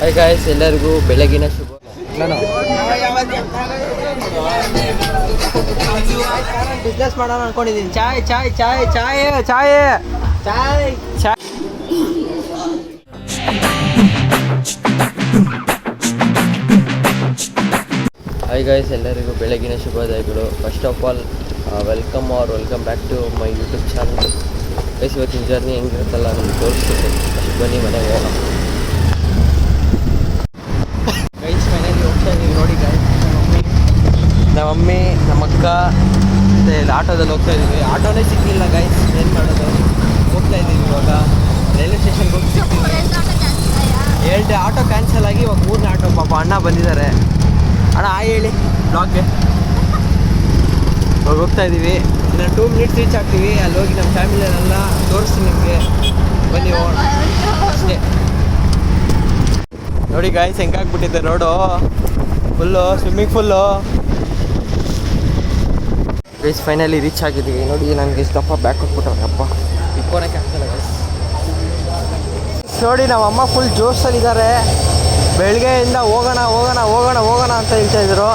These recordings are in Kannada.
ಹಾಯ್ ಗಾಯ್ಸ್, ಎಲ್ಲರಿಗೂ ಬೆಳಗಿನ ಶುಭ. ಬಿಸ್ನೆಸ್ ಮಾಡೋಣ ಅನ್ಕೊಂಡಿದ್ದೀನಿ. ಚಾಯ್ ಚಾಯ್ ಚಾಯ್ ಚಾಯ್ ಚಾಯ್ ಚಾಯ್ ಚಾಯ್. ಹಾಯ್ ಗಾಯ್ಸ್, ಎಲ್ಲರಿಗೂ ಬೆಳಗಿನ ಶುಭೋದಯಗಳು. First of all welcome back to my YouTube channel. Guys, ಇವತ್ತಿನ ಜರ್ನಿ ಹೆಂಗಿರುತ್ತಲ್ಲ ನಮ್ಗೆ ತೋರಿಸ್ತೀನಿ. ಅಷ್ಟು ಬನ್ನಿ ಮನೆಗೆ ಹೋಗೋಣ. ಗೈಸ್, ಮನೆಯಲ್ಲಿ ಹೋಗ್ತಾ ಇದ್ದೀವಿ ನೋಡಿ ಗಾಯ್ಸ್. ನಮ್ಮ ಮಮ್ಮಿ ನಮ್ಮ ಅಕ್ಕ ಮತ್ತು ಆಟೋದಲ್ಲಿ ಹೋಗ್ತಾ ಇದ್ದೀವಿ. ಆಟೋನೇ ಸಿಕ್ಕಿಲ್ಲ ಗೈಸ್, ಏನು ಮಾಡೋದು. ಹೋಗ್ತಾ ಇದ್ದೀವಿ ಇವಾಗ ರೈಲ್ವೆ ಸ್ಟೇಷನ್ಗೆ ಹೋಗಿ ಸಿಗ್ತೀವಿ. 2 ಆಟೋ ಕ್ಯಾನ್ಸಲ್ ಆಗಿ ಇವಾಗ 3ನೇ ಆಟೋ. ಪಾಪ ಅಣ್ಣ ಬಂದಿದ್ದಾರೆ. ಅಣ್ಣ ಹೇಳಿ ಬ್ಲಾಗ್ಗೆ ಹೋಗ್ತಾ ಇದ್ದೀವಿ. ಇನ್ನು 2 ಮಿನಿಟ್ಸ್ ರೀಚ್ ಆಗ್ತೀವಿ. ಅಲ್ಲಿ ಹೋಗಿ ನಮ್ಮ ಫ್ಯಾಮಿಲಿಯನ್ನೆಲ್ಲ ತೋರಿಸ್ತೀನಿ ನಿಮಗೆ. ಬನ್ನಿ ಹೋಗೋಣ ಅಷ್ಟೇ. ನೋಡಿ ಗಾಯ್ಸ್, ಹೆಂಗಾಗ್ಬಿಟ್ಟಿದೆ road. Full swimming full. Guys, finally reach ಆಗಿದ್ದೀವಿ. ನೋಡಿ ನನಗೆ ಇಷ್ಟಪ್ಪ ಬ್ಯಾಕ್ ಕೊಟ್ಬಿಟ್ಟವ್ರೆ. ಅಪ್ಪ ಇಕ್ಕೋನಕ್ಕೆ ಆಗ್ತಲ್ಲ ಗೈಸ್. ನೋಡಿ ನಮ್ಮ ಅಮ್ಮ ಫುಲ್ ಜೋಶಲ್ಲಿದ್ದಾರೆ. ಬೆಳಗ್ಗೆಯಿಂದ ಹೋಗೋಣ ಹೋಗೋಣ ಹೋಗೋಣ ಹೋಗೋಣ ಅಂತ ಹೇಳ್ತಾಯಿದ್ರು.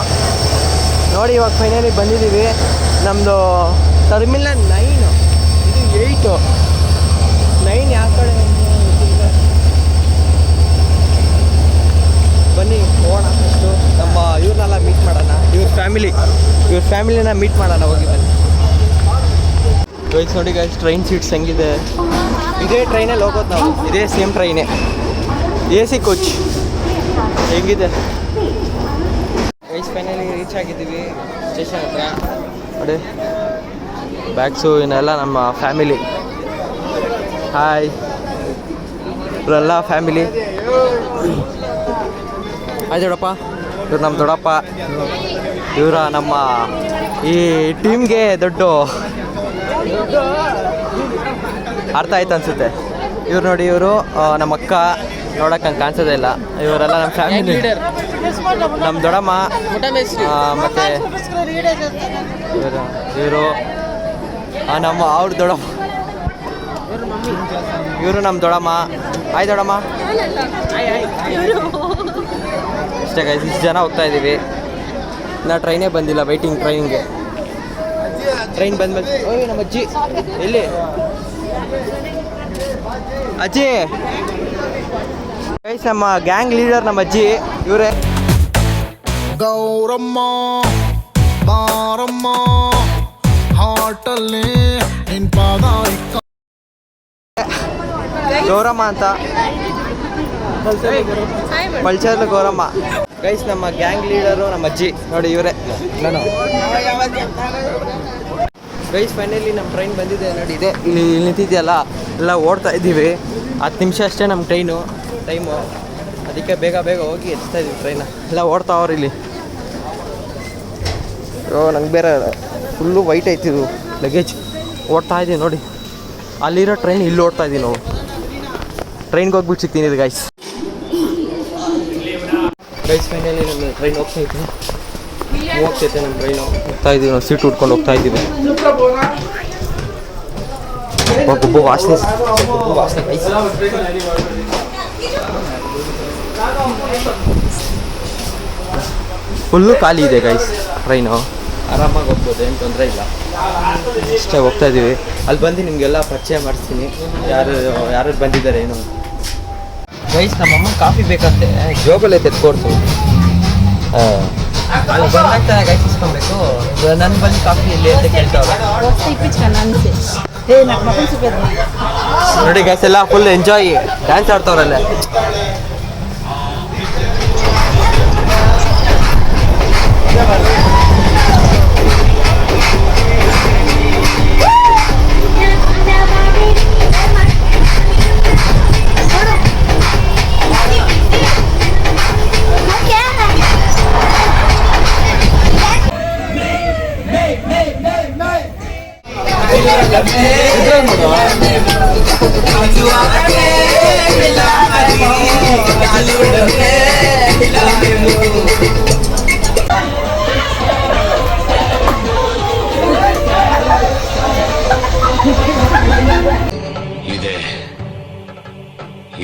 ನೋಡಿ ಇವಾಗ ಫೈನಲಿ ಬಂದಿದ್ದೀವಿ. ನಮ್ಮದು ಟರ್ಮಿನಲ್ 9, ಇದು 8. 9 ಯಾವ ಕಡೆ ಬನ್ನಿ ಹೋಗೋಣ. ಫಸ್ಟು ನಮ್ಮ ಇವ್ರನ್ನೆಲ್ಲ ಮೀಟ್ ಮಾಡೋಣ. ಇವ್ರ ಫ್ಯಾಮಿಲಿನ ಮೀಟ್ ಮಾಡೋಣ. ಹೋಗಿ ಬನ್ನಿ ಗೈಸ್. ನೋಡಿ ಗೈಸ್, ಟ್ರೈನ್ ಸೀಟ್ಸ್ ಹೆಂಗಿದೆ. ಇದೇ ಟ್ರೈನಲ್ಲಿ ಹೋಗೋದು ನಾವು. ಇದೇ ಸೇಮ್ ಟ್ರೈನೇ, AC ಕೋಚ್. ಹೆಂಗಿದೆ ಗೈಸ್. ಫೈನಲಿ ರೀಚ್ ಆಗಿದ್ದೀವಿ ಸ್ಟೇಷನ್ ಹತ್ರ. ನೋಡಿ ಬ್ಯಾಗ್ಸು ಇನ್ನೆಲ್ಲ ನಮ್ಮ ಫ್ಯಾಮಿಲಿ. ಹಾಯ್, ಇವರೆಲ್ಲ ಫ್ಯಾಮಿಲಿ. ಹಾಯ್ ದೊಡ್ಡಪ್ಪ. ಇವ್ರು ನಮ್ಮ ದೊಡ್ಡಪ್ಪ. ಇವರ ನಮ್ಮ ಈ ಟೀಮ್ಗೆ ದೊಡ್ಡ ಅರ್ಥ ಆಯ್ತು ಅನಿಸುತ್ತೆ. ಇವ್ರು ನೋಡಿ, ಇವರು ನಮ್ಮ ಅಕ್ಕ. ನೋಡೋಕೆ ಹಂಗೆ ಕಾಣಿಸೋದೇ ಇಲ್ಲ. ಇವರೆಲ್ಲ ನಮ್ಮ ಫ್ಯಾಮಿಲಿ. ನಮ್ಮ ದೊಡ್ಡಮ್ಮ ಮತ್ತು ಇವರು ನಮ್ಮ ಅವ್ರ ದೊಡ್ಡಮ್ಮ. ಇವರು ನಮ್ಮ ದೊಡ್ಡಮ್ಮ. ಆಯ್ ದೊಡ್ಡಮ್ಮ. ಅಷ್ಟೇ ಗೈಸ್, ಇಷ್ಟು ಜನ ಹೋಗ್ತಾ ಇದ್ದೀವಿ. ಇನ್ನು ಟ್ರೈನೇ ಬಂದಿಲ್ಲ, ವೆಯ್ಟಿಂಗ್ ಟ್ರೈನ್ಗೆ. ಟ್ರೈನ್ ಬಂದ್ಮೇಲೆ ಓಯ್ ನಮ್ಮ ಅಜ್ಜಿ ಎಲ್ಲಿ? ಅಜ್ಜಿ ಗೈಸ್, ನಮ್ಮ ಗ್ಯಾಂಗ್ ಲೀಡರ್ ನಮ್ಮ ಅಜ್ಜಿ ಇವರೇ. ಗೌರಮ್ಮ ಬಾರಮ್ಮ ಹಾಟಲ್ಲಿ ಗೌರಮ್ಮ ಅಂತ. ಪಲ್ಚರ್ಲು ಗೌರಮ್ಮ. ಗೈಸ್, ನಮ್ಮ ಗ್ಯಾಂಗ್ ಲೀಡರು ನಮ್ಮ ಅಜ್ಜಿ ನೋಡಿ ಇವರೇ. ನಾನು ಗೈಸ್, ಫೈನಲಿ ನಮ್ಮ ಟ್ರೈನ್ ಬಂದಿದೆ ನೋಡಿ. ಇದೆ ಇಲ್ಲಿ ನಿಂತಿದೆಯಲ್ಲ, ಎಲ್ಲ ಓಡ್ತಾ ಇದ್ದೀವಿ. 10 ನಿಮಿಷ ಅಷ್ಟೇ ನಮ್ಮ ಟೈಮು. ಅದಕ್ಕೆ ಬೇಗ ಹೋಗಿ ಎತ್ತಾ ಇದ್ದೀವಿ ಟ್ರೈನ. ಎಲ್ಲ ಓಡ್ತಾವ್ರು ಇಲ್ಲಿ. ನಂಗೆ ಬೇರೆ ಫುಲ್ಲು ವೈಟ್ ಆಯ್ತಿದ್ದು ಲಗೇಜ್. ಓಡ್ತಾ ಇದ್ದೀವಿ ನೋಡಿ. ಅಲ್ಲಿರೋ ಟ್ರೈನ್ ಇಲ್ಲಿ ಓಡ್ತಾ ಇದ್ದೀವಿ ನಾವು. ಟ್ರೈನ್ಗೆ ಹೋಗ್ಬಿಟ್ಟು ಸಿಗ್ತೀನಿ ಇದು ಗೈಸ್. ಫೈನಲಿ ನಮ್ಮ ಟ್ರೈನ್ ಹೋಗ್ತೈತೆ ನಮ್ಮ ಟ್ರೈನು. ಹೋಗ್ತಾ ಇದ್ದೀವಿ ನಾವು. ಸೀಟ್ ಉಟ್ಕೊಂಡು ಹೋಗ್ತಾ ಇದ್ದೀವಿ. ಗುಬ್ಬು ವಾಸನೆ ಗೈಸ್. ಫುಲ್ಲು ಖಾಲಿ ಇದೆ ಗೈಸ್ ಟ್ರೈನು. ಆರಾಮಾಗಿ ಹೋಗ್ಬೋದು, ಏನು ತೊಂದರೆ ಇಲ್ಲ. ಅಷ್ಟೇ ಹೋಗ್ತಾ ಇದ್ದೀವಿ. ಅಲ್ಲಿ ಬಂದು ನಿಮಗೆಲ್ಲ ಪರಿಚಯ ಮಾಡಿಸ್ತೀನಿ, ಯಾರು ಬಂದಿದ್ದಾರೆ ಏನು. ಗೈಸ್, ನಮ್ಮಮ್ಮ ಕಾಫಿ ಬೇಕಂತೆ. ಜೋಗಲ್ಲೇ ತೆತ್ಕೊಡ್ತು. ಅಲ್ಲಿ ಬಂದಾಗ ಗೈಸ್ ಇಸ್ಕೊಬೇಕು. ನನ್ನ ಬಂದು ಕಾಫಿ ಇಲ್ಲಿ ಅಂತ ಕೇಳ್ತಾವ್ರೆ. ನೋಡಿ ಗೈಸ್, ಎಲ್ಲ ಫುಲ್ ಎಂಜಾಯ್. ಡ್ಯಾನ್ಸ್ ಆಡ್ತಾವ್ರಲ್ಲೇ.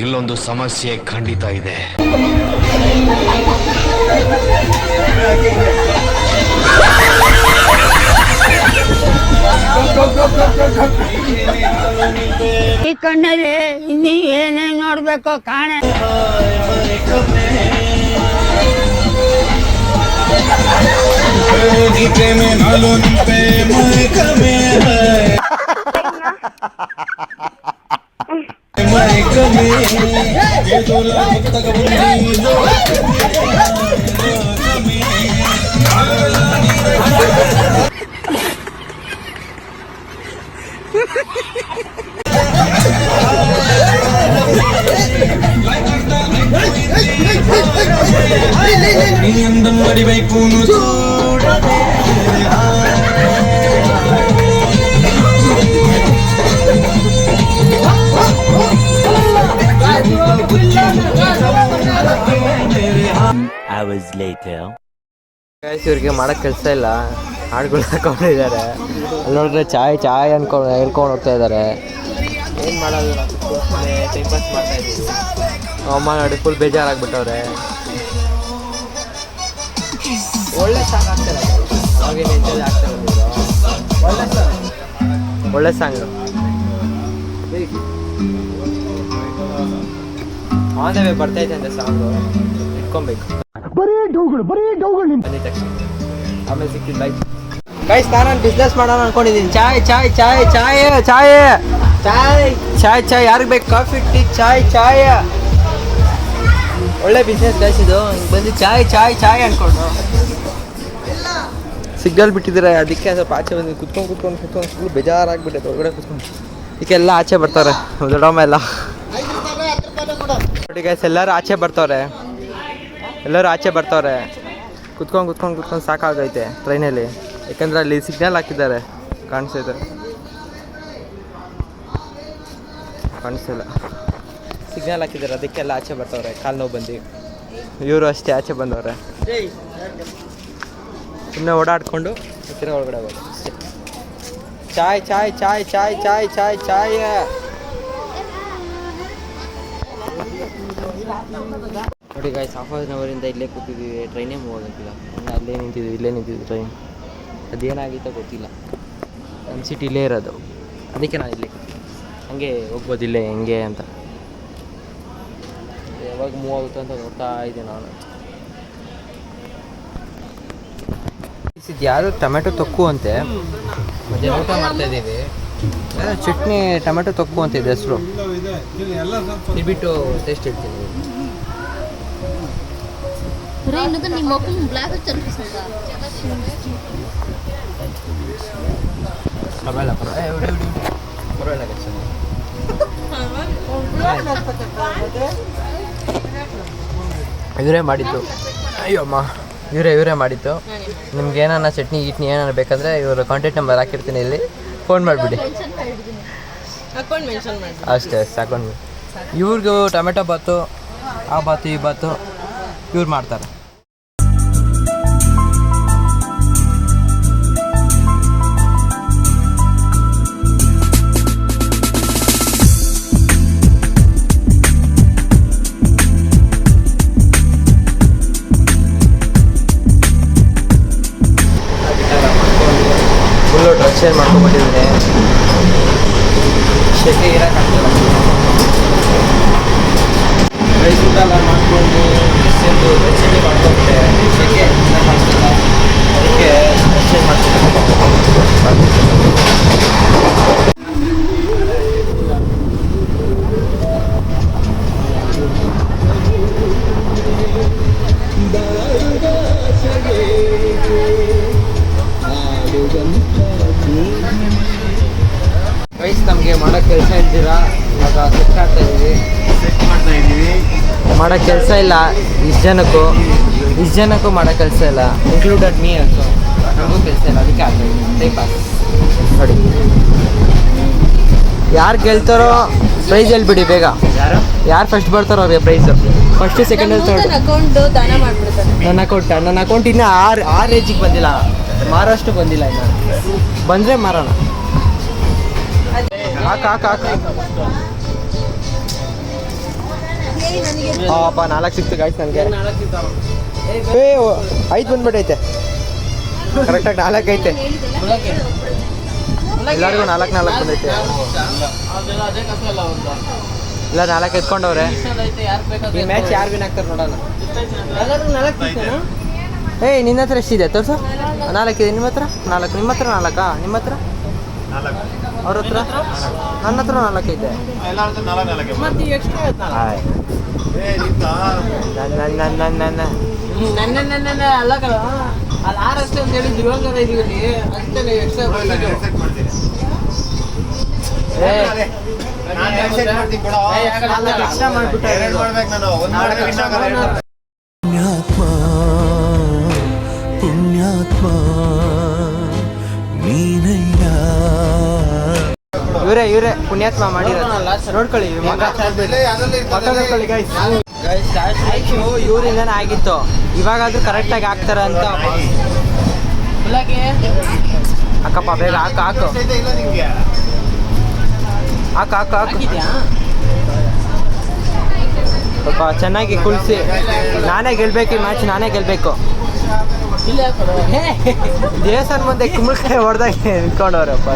ಇಲ್ಲೊಂದು ಸಮಸ್ಯೆ ಖಂಡಿತ ಇದೆ. ಈ ಕಣ್ಣಲ್ಲಿ ಇನ್ನೀ ಏನೇನ್ ನೋಡ್ಬೇಕು ಕಾಣೆ. మడివైపు చూడదే hours later. ಗೈಸ್ ಇವ್ರಿಗೆ ಮಾಡೋಕ್ಕೆ ಕೆಲಸ ಇಲ್ಲ, ಹಾಡುಗಳು ಹಾಕೊಂಡಿದ್ದಾರೆ. ಅಲ್ಲಿ ನೋಡಿದ್ರೆ ಚಾಯ್ ಚಾಯ್ ಅನ್ಕೊಂಡು ಹೇಳ್ಕೊಂಡು ಹೋಗ್ತಾ ಇದ್ದಾರೆ. ಏನು ಮಾಡೋದು, ಟೈಮ್ ಪಾಸ್ ಮಾಡ್ತಾ ಇದ್ದೀವಿ. ಅಮ್ಮ ನೋಡಿ ಫುಲ್ ಬೇಜಾರಾಗ್ಬಿಟ್ಟವ್ರೆ. ಒಳ್ಳೆ ಸಾಂಗ್ ಆಗ್ತಾರೆ, ಅವಾಗೇನು ಎಂಜಾಯ್ ಆಗ್ತಾರೆ. ಒಳ್ಳೆ ಸಾಂಗ್, ಒಳ್ಳೆ ಸಾಂಗು. ಆನ್ ದ ವೇ ಬರ್ತೈತೆ ಅಂತ ಸಾಂಗು, ಇಟ್ಕೊಬೇಕು. ಬಂದಿದ ತಕ್ಷಣ ಆಮೇಲೆ ಸಿಕ್ಕಿದ್ದು ಬೈಕ್. ಗೈಸ್ ನಾನು ಬಿಸ್ನೆಸ್ ಮಾಡೋಣ ಅನ್ಕೊಂಡಿದ್ದೀನಿ. ಚಾಯ್ ಚಾಯ್ ಚಾಯ್ ಚಾಯ್ ಚಾಯ್ ಚಾಯ್ ಚಾಯ್ ಚಾಯ್ ಯಾರಿಗೆ ಬೇಕು ಕಾಫಿ ಟೀ ಚಾಯ್ ಚಾಯ್. ಒಳ್ಳೆ ಬಿಸ್ನೆಸ್ ಗೈಸ್ ಇದು. ಬಂದು ಚಾಯ್ ಚಾಯ್ ಚಾಯ್ ಅನ್ಕೊಂಡು ಸಿಗ್ನಲ್ ಬಿಟ್ಟಿದ್ದಾರೆ, ಅದಕ್ಕೆ ಸ್ವಲ್ಪ ಆಚೆ ಬಂದು ಕುತ್ಕೊಂಡು ಫುಲ್ ಬೇಜಾರಾಗ್ಬಿಟ್ಟೈತೆ. ಹೊರಗಡೆ ಕುತ್ಕೊಂಡು ಇದಕ್ಕೆಲ್ಲ ಆಚೆ ಬರ್ತಾರೆ ದೊಡ್ಡಮ್ಮ ಎಲ್ಲ. ನೋಡಿ ಗೈಸ್ ಎಲ್ಲರೂ ಆಚೆ ಬರ್ತಾವ್ರೆ, ಎಲ್ಲರೂ ಆಚೆ ಬರ್ತಾವ್ರೆ. ಕುತ್ಕೊಂಡು ಸಾಕಾಗೈತೆ ಟ್ರೈನಲ್ಲಿ, ಯಾಕಂದರೆ ಅಲ್ಲಿ ಸಿಗ್ನಲ್ ಹಾಕಿದ್ದಾರೆ. ಕಾಣಿಸ್ತಿಲ್ಲ, ಸಿಗ್ನಲ್ ಹಾಕಿದ್ದಾರೆ, ಅದಕ್ಕೆಲ್ಲ ಆಚೆ ಬರ್ತಾವ್ರೆ. ಕಾಲು ನೋವು ಬಂದು ಇವರು ಅಷ್ಟೇ ಆಚೆ ಬಂದವ್ರೆ. ಸುಮ್ಮನೆ ಓಡಾಡಿಕೊಂಡು ಹತ್ತಿರ ಒಳಗಡೆ ಹೋಗೋದು ಅಷ್ಟೇ. ಚಾಯ್ ಚಾಯ್ ಚಾಯ್ ಚಾಯ್ ಚಾಯ್ ಚಾಯ್ ಚಾಯ್. ನೋಡಿ ಗಾಯ್ಸ್, ½ ಇಲ್ಲೇ ಕೂತಿದ್ದೀವಿ, ಟ್ರೈನೇ ಹೋಗೋದಿಲ್ಲ. ಅಲ್ಲೇ ನಿಂತಿದ್ವಿ, ಇಲ್ಲೇ ನಿಂತಿದ್ವಿ ಟ್ರೈನ್. ಅದೇನಾಗಿತ್ತೋ ಗೊತ್ತಿಲ್ಲ. ನಮ್ಮ ಸಿಟಿ ಇಲ್ಲೇ ಇರೋದು, ಅದಕ್ಕೆ ನಾನು ಇಲ್ಲೇ ಕೂತಿದ್ದೆ. ಹಾಗೆ ಹೋಗ್ಬೋದಿಲ್ಲೇ ಹೆಂಗೆ ಅಂತ. ಯಾವಾಗ ಮೂವ್ ಆಗುತ್ತೆ ಅಂತ ನೋಡ್ತಾ ಇದ್ದೆ ನಾನು. ಇದು ಯಾರು ಟೊಮೆಟೊ ತೊಕ್ಕು ಅಂತೆ, ಮತ್ತೆ ಊಟ ಮಾಡ್ತಾ ಇದ್ದೀವಿ. ಚಟ್ನಿ ಟೊಮೆಟೊ ತೊಕ್ಕು ಅಂತ ಇದೆ ಹೆಸರು. ಬಿಟ್ಟು ಟೇಸ್ಟ್ ಹೇಳ್ತೀನಿ. ಇವರೇ ಮಾಡಿದ್ದು. ಅಯ್ಯೋ ಅಮ್ಮ, ಇವರೇ ಮಾಡಿದ್ದು. ನಿಮ್ಗೆ ಏನಾನ ಚಟ್ನಿ ಗಿಟ್ನಿ ಏನಾರ ಬೇಕಂದರೆ ಇವರು ಕಾಂಟ್ಯಾಕ್ಟ್ ನಂಬರ್ ಹಾಕಿರ್ತೀನಿ, ಇಲ್ಲಿ ಫೋನ್ ಮಾಡಿಬಿಡಿ ಅಷ್ಟೇ ಸಾಕೊಂಡು. ಇವ್ರಿಗೂ ಟೊಮೆಟೊ ಬಾತು, ಆ ಬಾತು ಈ ಬಾತು ಇವ್ರು ಮಾಡ್ತಾರೆ. ಫುಲ್ಲು ಡ್ರೆಸ್ ಚೇಂಜ್ ಮಾಡ್ಕೊಂಡ್ಬಿಟ್ಟಿದ್ದೀನಿ, ಶೆಕೆ ಇರೋಕ್ಕಾಗ್ತಲ್ಲ. ರೈಸ್ ಊಟ ಎಲ್ಲ ಮಾಡ್ಕೊಂಡು ಡ್ರೆಸ್ಸೆಂದು ಡ್ರೆಸ್ಸಲ್ಲಿ ಮಾಡ್ಕೊಂಡ್ಬಿಟ್ಟೆ, ಶೆಕೆ ಮಾಡ್ತಿಲ್ಲ, ಅದಕ್ಕೆ ಡ್ರೆಸ್ ಚೇಂಜ್ ಮಾಡ್ಕೊಂಡು. ಗೈಸ್ ನಮಗೆ ಮಾಡೋ ಕೆಲಸ ಇಲ್ದಿರಾ ಇವಾಗ ಸೆಟ್ ಮಾಡ್ತಾ ಇದ್ದೀವಿ. ಮಾಡೋ ಕೆಲಸ ಇಲ್ಲ ಇಷ್ಟು ಜನಕ್ಕೂ ಮಾಡೋ ಕೆಲಸ ಇಲ್ಲ, ಇನ್ಕ್ಲೂಡೆಡ್ ಮೀ ಆಲ್ಸೋ. ನಮಗೂ ಕೆಲಸ ಇಲ್ಲ, ಅದಕ್ಕೆ ಆಗ್ತಾ ಇದೆ ಟೈಮ್ ಪಾಸ್. ನೋಡಿ ಯಾರು ಗೆಲ್ತಾರೋ ಪ್ರೈಸ್ ಹೇಳ್ಬಿಡಿ ಬೇಗ. ಯಾರು ಫಸ್ಟ್ ಬರ್ತಾರೋ ಅವ್ರಿಗೆ ಪ್ರೈಸು. First second third. ನನ್ನ ಅಕೌಂಟ್ ಇನ್ನೂ ಆರು ರೇಜಿಗೆ ಬಂದಿಲ್ಲ, ಮಾರೋಷ್ಟು ಬಂದಿಲ್ಲ. ಇನ್ನು ಬಂದರೆ ಮಾರೋಣ. ಹಾಕು ಅಪ್ಪ 4 ಸಿಕ್ತು ಗಾಯ್ಸ್ ನನಗೆ. 5 ಬಂದ್ಬಿಟ್ಟೈತೆ ಕರೆಕ್ಟಾಗಿ 4 ಐತೆ ಎಲ್ಲರಿಗೂ 4 ಬಂದೈತೆ. ಇಲ್ಲ 4 ಎತ್ಕೊಂಡವ್ರೆ. ಈ ಮ್ಯಾಚ್ ಯಾರು ವಿನ್ ಆಗ್ತಾರೆ ನೋಡೋಣ. ನಿನ್ನ ಹತ್ರ ಎಷ್ಟಿದೆ ತೋರ್ಸು. 4 ಇದೆ ನಿಮ್ಮ ಹತ್ರ. 4 ನಿಮ್ಮ ಹತ್ರ 4 ನಿಮ್ಮ ಹತ್ರ ಅವ್ರ ಹತ್ರ ನನ್ನ ಹತ್ರ 4 ಐತೆ. ಪುಣ್ಯಾತ್ಮ ನೀನಯ್ಯ. ಇವರೇ ಪುಣ್ಯಾತ್ಮ ಮಾಡಿರೋದು ನೋಡ್ಕೊಳ್ಳಿ. ಇವರಿಂದನೇ ಆಗಿತ್ತು. ಇವಾಗಾದ್ರೂ ಕರೆಕ್ಟಾಗಿ ಹಾಕ್ತಾರ ಅಂತ. ಅಕ್ಕಪ್ಪ ಬೇಗ ಹಾಕು ಸ್ವಲ್ಪ ಚೆನ್ನಾಗಿ ಕುಳಿಸಿ. ನಾನೇ ಗೆಲ್ಬೇಕು ಈ ಮ್ಯಾಚ್, ನಾನೇ ಗೆಲ್ಬೇಕು. ದೇವಸ್ಥಾನ ಮುಂದೆ ಕುಂಬಳಕಾಯಿ ಹೊಡೆದಾಗ ನಿಂತ್ಕೊಂಡವ್ರಪ್ಪ.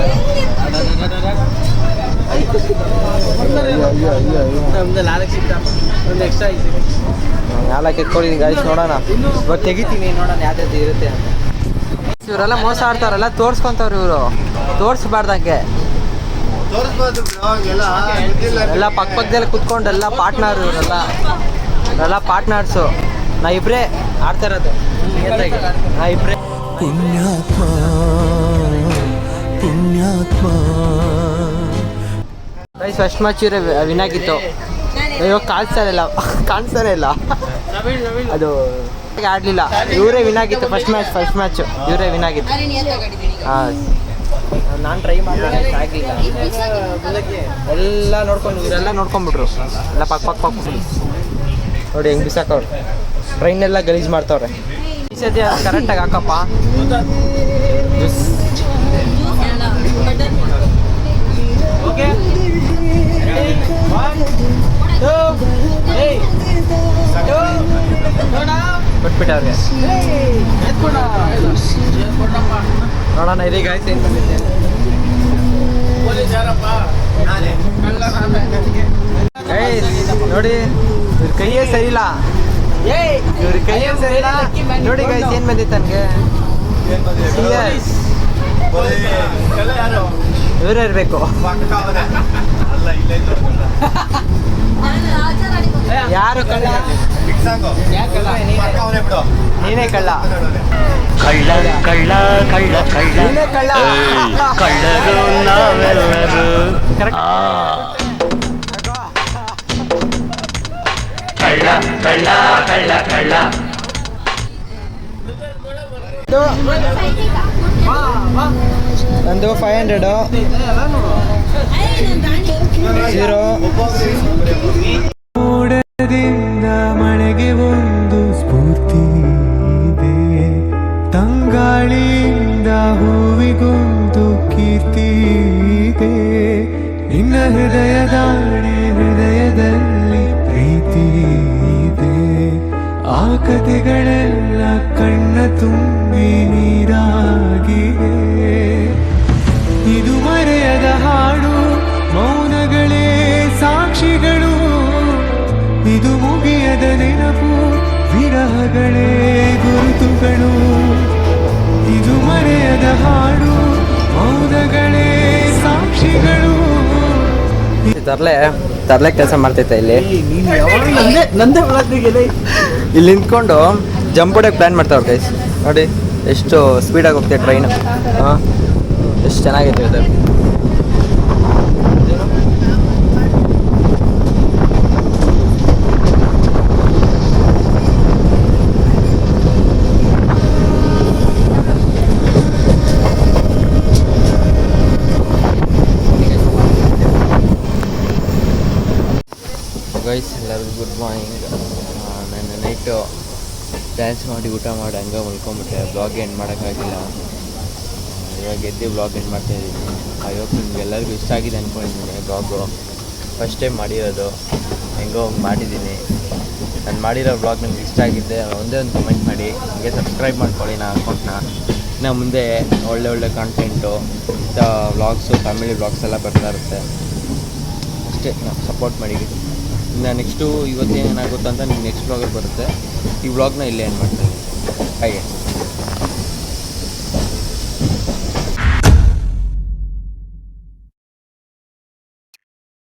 ನಾಲ್ಕು ಎತ್ಕೊಂಡಿದ್ದೀನಿ ಗಾಯ್ಸ್. ನೋಡೋಣ ಇವಾಗ ತೆಗಿತೀನಿ, ನೋಡೋಣ ಯಾವ್ದು ಇರುತ್ತೆ ಅಂತ. ಇವರೆಲ್ಲ ಮೋಸ ಆಡ್ತಾರಲ್ಲ, ತೋರ್ಸ್ಕೊಂತವ್ರು ಇವರು. ತೋರಿಸ್ಬಾರ್ದಂಗೆ ಎಲ್ಲ ಪಕ್ಕದಲ್ಲಿ ಕುತ್ಕೊಂಡು ಎಲ್ಲ ಪಾರ್ಟ್ನರ್ ಇವರೆಲ್ಲ ಪಾರ್ಟ್ನರ್ಸು. ನಾ ಇಬ್ಬರೇ ಆಡ್ತಾ ಇರೋದು. ನಾ ಇಬ್ಬರೇ. ಪುಣ್ಯಾತ್ಮ ಫಸ್ಟ್ ಮ್ಯಾಚ್ ಇವರೇ ವಿನ್ ಆಗಿತ್ತು. ಇವಾಗ ಕಾಣಿಸ್ತಾನೆ ಇಲ್ಲ ಅದು ಆಡಲಿಲ್ಲ. ಇವರೇ ವಿನ್ ಆಗಿತ್ತು ಫಸ್ಟ್ ಮ್ಯಾಚ್ ಇವರೇ ವಿನ್ ಆಗಿತ್ತು. ಹಾಂ, ನಾನು ಟ್ರೈ ಮಾಡಿದೆ ಆಗಿಲ್ಲ. ಎಲ್ಲ ನೋಡ್ಕೊಂಡು ಇವರೆಲ್ಲ ನೋಡ್ಕೊಂಡ್ಬಿಟ್ರು. ಎಲ್ಲ ಪಕ್ಕ ನೋಡಿ ಹೆಂಗೆ ಬಿಸಾಕವ್ರು. ಟ್ರೈನೆಲ್ಲ ಗಲೀಜು ಮಾಡ್ತಾವ್ರೆ. ಈ ಸತಿ ಕರೆಕ್ಟಾಗಿ ಹಾಕಪ್ಪ. ಕೊಟ್ಬಿಟ್ಟವ್ರಿಗೆ ನೋಡೋಣ. ಇದೇ ಗಾಯ್ಸ್ ಏನು ಬಂದಿದೆ ನೋಡಿ. ಇವ್ರ ಕೈಯೇ ಸರಿಯಿಲ್ಲ. ನೋಡಿ ಗಾಯ್ಸ್ ಏನು ಬಂದಿತ್ತು ನನಗೆ. ಇವರೇ ಇರಬೇಕು. ಯಾರು ಕಳ್ಳ? ನೀನೇ ಕಳ್ಳ. ನೀನೇ ಕಳ್ಳ. ಕಳ್ಳರು ನಾವೆಲ್ಲರೂ. ಕಳ್ಳ ನಂದು 500 0. ಮೋಡದಿಂದ ಮಳೆಗೆ ಒಂದು ಸ್ಫೂರ್ತಿ ಇದೆ, ತಂಗಾಳಿಯಿಂದ ಹೂವಿಗೊಂದು ಕೀರ್ತಿ ಇದೆ. ನಿನ್ನ ಹೃದಯದಲ್ಲಿ ಪ್ರೀತಿ ಇದೆ. ಆ ಕಥೆಗಳೆಲ್ಲ ಕಣ್ಣ ತುಂಬಿ ನೀರಾಗಿದೆ. ಇದು ಮರೆಯದ ಹಾಡು, ಮೌನಗಳೇ ಸಾಕ್ಷಿಗಳು. ಇದು ಮುಗಿಯದ ನೆನಪು, ವಿರಹಗಳೇ ಗುರುತುಗಳು. ಇದು ಮರೆಯದ ಹಾಡು, ಮೌನಗಳೇ ಸಾಕ್ಷಿಗಳು. ತರ್ಲೆ ಕೆಲಸ ಮಾಡ್ತೈತೆ ಇಲ್ಲಿ. ಇಲ್ಲಿ ನಿಂತ್ಕೊಂಡು ಜಂಪ್ ಹೊಡೋಕೆ ಪ್ಲ್ಯಾನ್ ಮಾಡ್ತಾವ್ರೆ ಗೈಸ್. ನೋಡಿ ಎಷ್ಟು ಸ್ಪೀಡಾಗಿ ಹೋಗ್ತೇವೆ ಟ್ರೈನ್. ಹಾಂ, ಎಷ್ಟು ಚೆನ್ನಾಗೈತೆ ಇದು. ಗೈಸ್ ಎಲ್ಲರಿಗೂ ಗುಡ್ ಮಾರ್ನಿಂಗ್. ನಾನು ನೈಟು ಡ್ಯಾನ್ಸ್ ಮಾಡಿ ಊಟ ಮಾಡಿ ಹಂಗೆ ಮಲ್ಕೊಂಬಿಟ್ಟೆ. ಬ್ಲಾಗ್ ಎಂಡ್ ಮಾಡೋಕ್ಕಾಗಿಲ್ಲ. ಇವಾಗ ಎದ್ದು ಬ್ಲಾಗ್ ಎಂಡ್ ಮಾಡ್ತಾಯಿದ್ದೀನಿ. ಅಯ್ಯೋ, ನಿಮ್ಗೆ ಎಲ್ಲರಿಗೂ ಇಷ್ಟ ಆಗಿದೆ ಅಂದ್ಕೊಂಡಿದ್ದೀನಿ ಬ್ಲಾಗು. ಫಸ್ಟ್ ಟೈಮ್ ಮಾಡಿರೋದು. ಹೆಂಗೋ ಮಾಡಿದ್ದೀನಿ. ನಾನು ಮಾಡಿರೋ ವ್ಲಾಗ್ ನಿಮ್ಗೆ ಇಷ್ಟ ಆಗಿದ್ದೆ ಒಂದೇ ಒಂದು ಕಮೆಂಟ್ ಮಾಡಿ, ಹಂಗೆ ಸಬ್ಸ್ಕ್ರೈಬ್ ಮಾಡ್ಕೊಳ್ಳಿ ನನ್ನ ಅಕೌಂಟ್ನ. ಇನ್ನು ಮುಂದೆ ಒಳ್ಳೆ ಕಾಂಟೆಂಟು ಇಂಥ ವ್ಲಾಗ್ಸು, ಫ್ಯಾಮಿಲಿ ವ್ಲಾಗ್ಸ್ ಎಲ್ಲ ಬರ್ತಾ ಇರುತ್ತೆ. ಅಷ್ಟೇ, ನಾವು ಸಪೋರ್ಟ್ ಮಾಡಿ. ಇನ್ನು ನೆಕ್ಸ್ಟು ಇವತ್ತೇನೇನಾಗುತ್ತಂತ ನಿಮ್ಗೆ ನೆಕ್ಸ್ಟ್ ವ್ಲಾಗಲ್ಲಿ ಬರುತ್ತೆ. ಈ ವ್ಲಾಗ್ನ ಇಲ್ಲೇ ಏನು ಮಾಡ್ತೀನಿ ಹಾಗೆ.